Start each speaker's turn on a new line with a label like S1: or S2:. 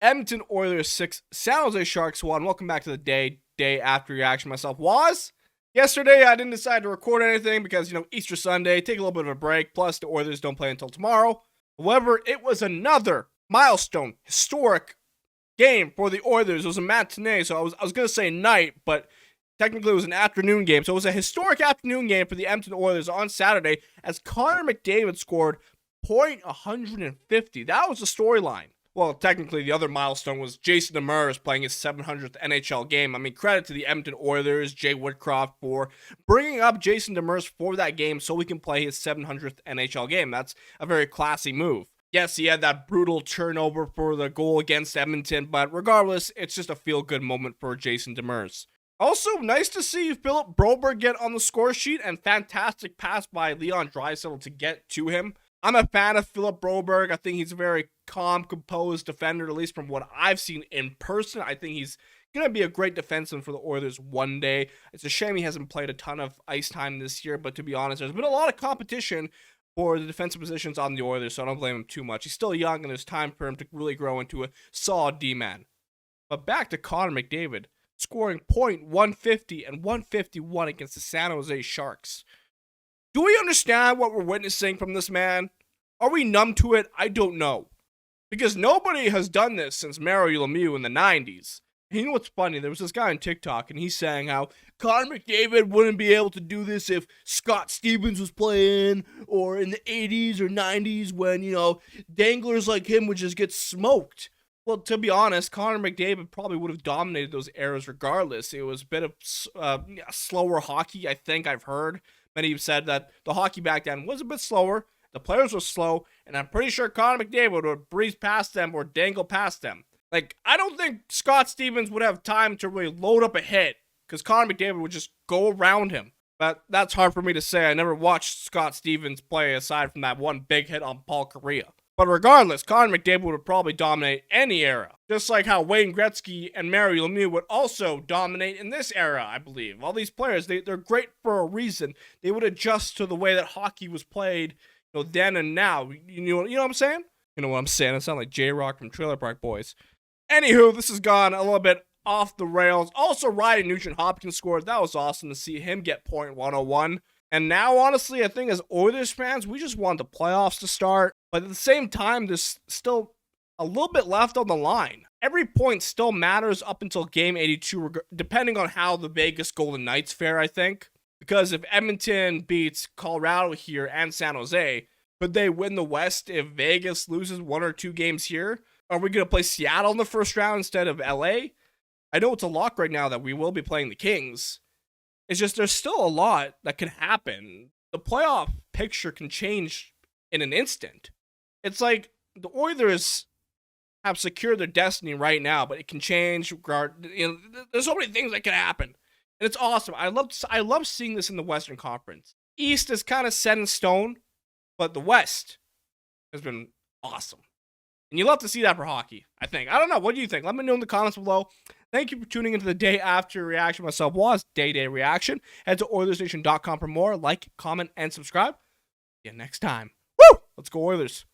S1: Edmonton Oilers 6, San Jose Sharks 1. Welcome back to the day after reaction. Myself was. Yesterday, I didn't decide to record anything because, Easter Sunday, take a little bit of a break. Plus, the Oilers don't play until tomorrow. However, it was another milestone, historic game for the Oilers. It was a matinee, so I was going to say night, but technically it was an afternoon game. So it was a historic afternoon game for the Edmonton Oilers on Saturday as Connor McDavid scored .150. That was the storyline. Well, technically, the other milestone was Jason Demers playing his 700th NHL game. I mean, credit to the Edmonton Oilers, Jay Woodcroft, for bringing up Jason Demers for that game so we can play his 700th NHL game. That's a very classy move. Yes, he had that brutal turnover for the goal against Edmonton, but regardless, it's just a feel-good moment for Jason Demers. Also, nice to see Philip Broberg get on the score sheet, and fantastic pass by Leon Draisaitl to get to him. I'm a fan of Philip Broberg. I think he's a very calm, composed defender, at least from what I've seen in person. I think he's going to be a great defenseman for the Oilers one day. It's a shame he hasn't played a ton of ice time this year, but to be honest, there's been a lot of competition for the defensive positions on the Oilers, so I don't blame him too much. He's still young, and there's time for him to really grow into a solid D-man. But back to Connor McDavid, scoring .150 and 151 against the San Jose Sharks. Do we understand what we're witnessing from this man? Are we numb to it? I don't know. Because nobody has done this since Mario Lemieux in the 90s. And you know what's funny? There was this guy on TikTok, and he's saying how Connor McDavid wouldn't be able to do this if Scott Stevens was playing, or in the 80s or 90s when, danglers like him would just get smoked. Well, to be honest, Connor McDavid probably would have dominated those eras regardless. It was a bit of slower hockey, I think I've heard. Many have said that the hockey back then was a bit slower, the players were slow, and I'm pretty sure Connor McDavid would breeze past them or dangle past them. I don't think Scott Stevens would have time to really load up a hit, because Connor McDavid would just go around him. But that's hard for me to say. I never watched Scott Stevens play aside from that one big hit on Paul Kariya. But regardless, Connor McDavid would probably dominate any era. Just like how Wayne Gretzky and Mario Lemieux would also dominate in this era, I believe. All these players, they're great for a reason. They would adjust to the way that hockey was played, then and now. You know what I'm saying? You know what I'm saying? I sound like J-Rock from Trailer Park Boys. Anywho, this has gone a little bit off the rails. Also, Ryan Nugent-Hopkins scored. That was awesome to see him get .101. And now, honestly, I think as Oilers fans, we just want the playoffs to start. But at the same time, there's still a little bit left on the line. Every point still matters up until Game 82, depending on how the Vegas Golden Knights fare, I think. Because if Edmonton beats Colorado here and San Jose, could they win the West if Vegas loses 1 or 2 games here? Are we going to play Seattle in the first round instead of LA? I know it's a lock right now that we will be playing the Kings. It's just there's still a lot that can happen. The playoff picture can change in an instant. It's like the Oilers have secured their destiny right now, but it can change. There's so many things that can happen, and it's awesome. I love seeing this in the Western Conference. East is kind of set in stone, but the West has been awesome, and you love to see that for hockey. I think. I don't know. What do you think? Let me know in the comments below. Thank you for tuning into the day after reaction. Myself was Day Reaction. Head to OilersNation.com for more. Like, comment, and subscribe. See you next time. Woo! Let's go Oilers.